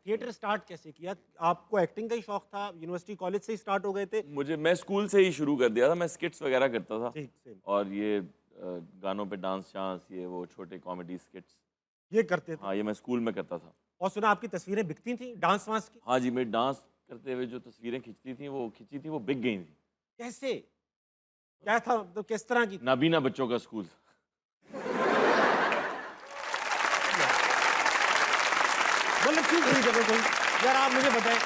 Theatre start कैसे किया? आपको एक्टिंग का ही शौक था, यूनिवर्सिटी कॉलेज से ही स्टार्ट हो गए थे? मैं स्कूल से ही शुरू कर दिया था। मैं स्किट्स वगैरह करता था ठीक, सेम। और ये गानों पे डांस शांस, ये वो छोटे कॉमेडी स्किट्स। ये करते थे। हाँ, ये मैं स्कूल में करता था। और सुना आपकी तस्वीरें बिकती थी डांस वांस की? हाँ जी, मैं डांस करते हुए जो तस्वीरें खींची थी वो बिक गई थी। कैसे? क्या था, मतलब किस तरह की? नाबीना बच्चों का स्कूल। मतलब क्यों खरीदेगा कोई? यार आप मुझे बताएं,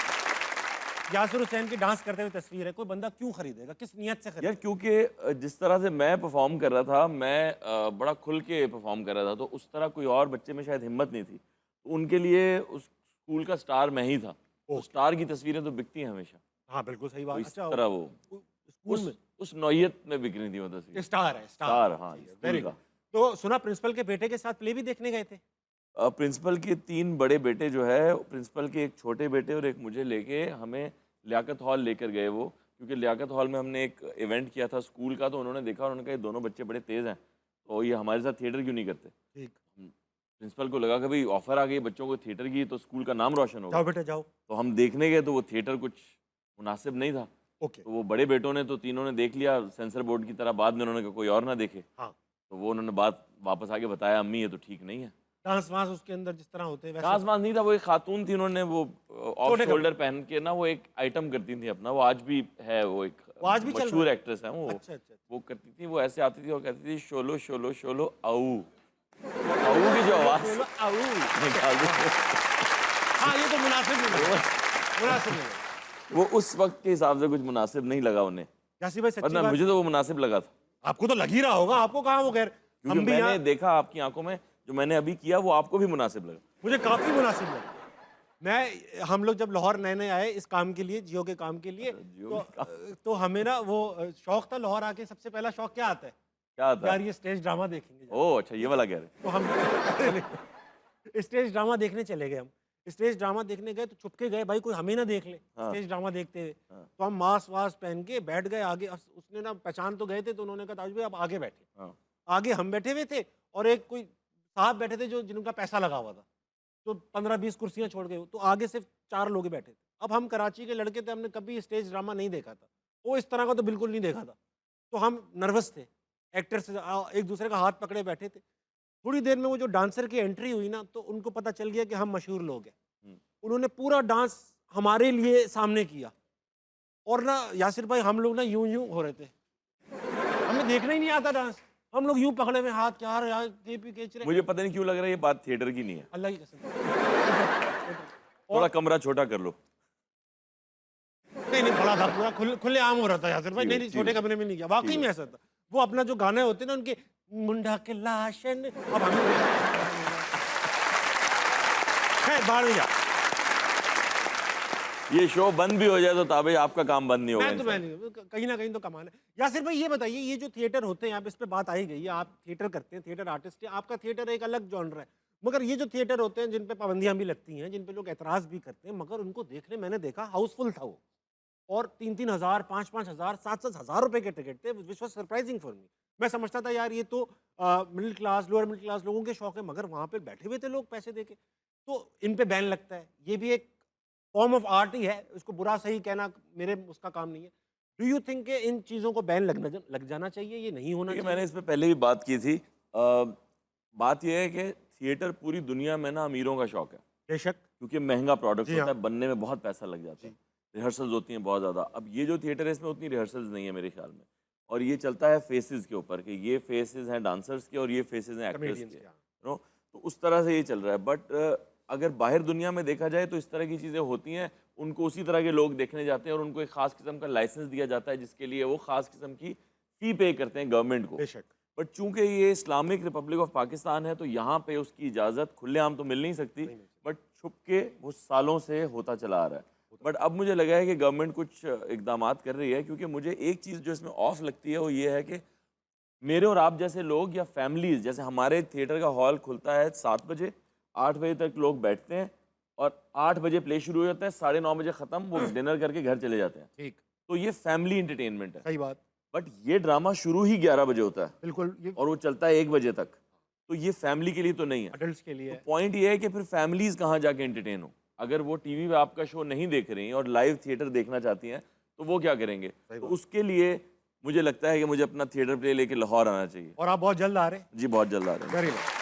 यासिर हुसैन की डांस करते हुए तस्वीर है, कोई बंदा क्यों खरीदेगा? किस नियत से यार खरीदेगा? क्योंकि जिस तरह से मैं परफॉर्म कर रहा था, मैं बड़ा खुल के परफॉर्म कर रहा था, तो उस तरह कोई और बच्चे में शायद हिम्मत नहीं थी। तो उनके लिए उस स्कूल का स्टार मैं ही था। तो ओके। स्टार की तस्वीरें तो बिकती हैं हमेशा। हाँ, बिल्कुल सही तो बात। इस अच्छा, तरह वो स्कूल में उस नौइयत में बिक रही थी वो तस्वीरें। स्टार है, स्टार, हाँ, ठीक है, स्कूल वेरी का। गुड। तो सुना प्रिंसिपल के बेटे के साथ प्ले भी देखने गए थे? प्रिंसिपल के 3 बड़े बेटे जो है, प्रिंसिपल के एक छोटे बेटे और एक मुझे लेके हमें लियाकत हॉल लेकर गए वो, क्योंकि लियाकत हॉल में हमने एक इवेंट किया था स्कूल का, तो उन्होंने देखा और उन्होंने कहा ये दोनों बच्चे बड़े तेज़ हैं, तो ये हमारे साथ थिएटर क्यों नहीं करते? ठीक। प्रिंसिपल को लगा कि भाई ऑफर आ गई बच्चों को थिएटर की, तो स्कूल का नाम रोशन होगा। जाओ बेटा जाओ। तो हम देखने गए तो वो थिएटर कुछ मुनासिब नहीं था। ओके। तो वो बड़े बेटों ने तो तीनों ने देख लिया सेंसर बोर्ड की तरह, बाद में उन्होंने कहा कोई और ना देखे। हाँ। तो वो उन्होंने बात वापस आके बताया, अम्मी ये तो ठीक नहीं है। डांस वांस उसके अंदर जिस तरह होते हैं वैसे? डांस वांस नहीं था, वो एक खातून थी, उन्होंने वो ऑफ छोटे शोल्डर पहन के ना वो एक आइटम करती थी अपना, वो आज भी है, वो एक वो आज भी चल रहा मशहूर है? एक्ट्रेस है वो। अच्छा, अच्छा। वो करती थी, वो ऐसे आती थी और कहती थी शोलो शोलो शोलो आऊ। आऊ की जो आवाज आऊ। निकाल दी, हाँ, ये तो मुनासिब नहीं लगा। मुनासिब नहीं लगा। वो उस वक्त के हिसाब से कुछ मुनासिब नहीं लगा उन्हें, यासी भाई सच्ची वरना बात, मुझे तो वो मुनासिब लगा था। आपको तो लग ही रहा होगा, आपको कहाँ वो खैर। क्योंकि हम भी मैंने यहाँ, देखा आपकी आंखों में, जो मैंने अभी किया वो आपको भी मुनासिब लगा। मुझे काफी मुनासिब लगा। हम लोग जब लाहौर नए नए आए इस काम के लिए, जियो के काम के लिए, जियो तो के तो हमें ना वो शौक था, लाहौर आके सबसे पहला शौक क्या आता है? क्या आता यार है? ये स्टेज ड्रामा देखेंगे। ओह अच्छा, ये वाला कह रहे हैं। तो हम स्टेज ड्रामा देखने चले गए। हम स्टेज ड्रामा देखने गए तो छुपके गए, भाई कोई हमें ना देख ले हाँ। स्टेज ड्रामा देखते हुए। हाँ। तो हम मास्क वास्क पहन के बैठ गए आगे। उसने ना पहचान तो गए थे, तो उन्होंने कहा ताज भाई आप आगे बैठे। हाँ। आगे हम बैठे हुए थे और एक कोई साहब बैठे थे जो जिनका पैसा लगा हुआ था, तो 15-20 कुर्सियां छोड़ गए, तो आगे सिर्फ 4 लोग ही बैठे थे। अब हम कराची के लड़के थे, हमने कभी स्टेज ड्रामा नहीं देखा था, वो इस तरह का तो बिल्कुल नहीं देखा था। तो हम नर्वस थे, एक्टर से एक दूसरे का हाथ पकड़े बैठे थे। थोड़ी देर में वो जो डांसर की एंट्री हुई ना, तो उनको पता चल गया कि हम मशहूर लोग हैं। हम्म। उन्होंने पूरा डांस हमारे लिए सामने किया और ना यासिर भाई हम लोग ना यूं यूं हो रहे थे, हमें देखना ही नहीं आता डांस। हम लोग यूं पकड़े हुए हाथ, क्या यार केपी खींच रहे। मुझे पता नहीं क्यों लग रहा है ये बात थिएटर की नहीं है। अल्लाह की कसम। थोड़ा कमरा छोटा कर लो। नहीं नहीं, बड़ा था पूरा, खुले आम हो रहा था यासिर भाई। ठीक है, नहीं नहीं, ठीक छोटे है। कमरे में नहीं किया, वाकई ठीक में है। ऐसा था। वो अपना जो गाने होते ना उनके, मुंडा के लाशन, अब हम बाहर नहीं जा। ये शो बंद भी हो जाए तो ताबे आपका काम बंद नहीं होगा मैं इंशाल्लाह। नहीं, कहीं ना कहीं तो कमाना है। यासिर भाई ये बताइए, ये जो थिएटर होते हैं, आप इस पे बात आई गई है, आप थिएटर करते हैं, थिएटर आर्टिस्ट हैं, आपका थिएटर एक अलग जॉनर है, मगर ये जो थिएटर होते हैं जिन पे पाबंदियां भी लगती हैं, जिन पे लोग एतराज भी करते हैं, मगर उनको देखने मैंने देखा हाउसफुल था वो, और 3-3 हज़ार, 5-5 हज़ार, 7-7 हज़ार रुपए के टिकट थे, which was surprising for me. मैं समझता था यार ये तो middle class, lower middle class लोगों के शौक है, मगर वहाँ पे बैठे हुए थे लोग पैसे देके। तो इन पे बैन लगता है, ये भी एक फॉर्म ऑफ आर्ट ही है, उसको बुरा सही कहना मेरे उसका काम नहीं है। डू यू थिंक कि इन चीज़ों को बैन लग जाना चाहिए, ये नहीं होना देखिए चाहिए? मैंने इस पे पहले भी बात की थी। बात यह है कि थिएटर पूरी दुनिया में ना अमीरों का शौक है, बेशक। क्योंकि महंगा प्रोडक्ट जी होता हाँ। है, बनने में बहुत पैसा लग जाता है, रिहर्सल्स होती हैं बहुत ज़्यादा। अब ये जो थिएटर है इसमें उतनी रिहर्सल्स नहीं है मेरे ख्याल में, और ये चलता है फेसेस के ऊपर कि ये फेसेस हैं डांसर्स के और ये फेसेस हैं एक्टर्स Comedians के, के, हाँ। नो। तो उस तरह से ये चल रहा है। बट अगर बाहर दुनिया में देखा जाए तो इस तरह की चीज़ें होती हैं, उनको उसी तरह के लोग देखने जाते हैं और उनको एक ख़ास किस्म का लाइसेंस दिया जाता है जिसके लिए वो ख़ास किस्म की फ़ी पे करते हैं गवर्नमेंट को। बेशक। बट चूंकि ये इस्लामिक रिपब्लिक ऑफ पाकिस्तान है तो यहाँ पे उसकी इजाज़त खुलेआम तो मिल नहीं सकती, नहीं मिल बट छुप के वो सालों से होता चला आ रहा है। बट अब मुझे लगा है कि गवर्नमेंट कुछ इकदामात कर रही है, क्योंकि मुझे एक चीज़ जो इसमें ऑफ लगती है वो ये है कि मेरे और आप जैसे लोग या फैमिलीज़, जैसे हमारे थिएटर का हॉल खुलता है 7 बजे, 8 बजे तक लोग बैठते हैं और 8 बजे प्ले शुरू हो जाता है, 9:30 बजे ख़त्म, वो डिनर करके घर चले जाते हैं। ठीक। तो ये फैमिली इंटरटेनमेंट है। सही बात। बट ये ड्रामा शुरू ही 11 बजे होता है बिल्कुल, ये और वो चलता है 1 बजे तक, तो ये फैमिली के लिए तो नहीं है। अडल्ट्स के लिए तो है। पॉइंट ये है कि फिर फैमिलीज़ कहाँ जाके एंटरटेन हो। अगर वो टीवी पे आपका शो नहीं देख रही हैं और लाइव थिएटर देखना चाहती हैं तो वो क्या करेंगे? तो उसके लिए मुझे लगता है कि मुझे अपना थिएटर प्ले लेके लाहौर आना चाहिए। और आप बहुत जल्द आ रहे हैं? जी बहुत जल्द आ रहे हैं। Very nice.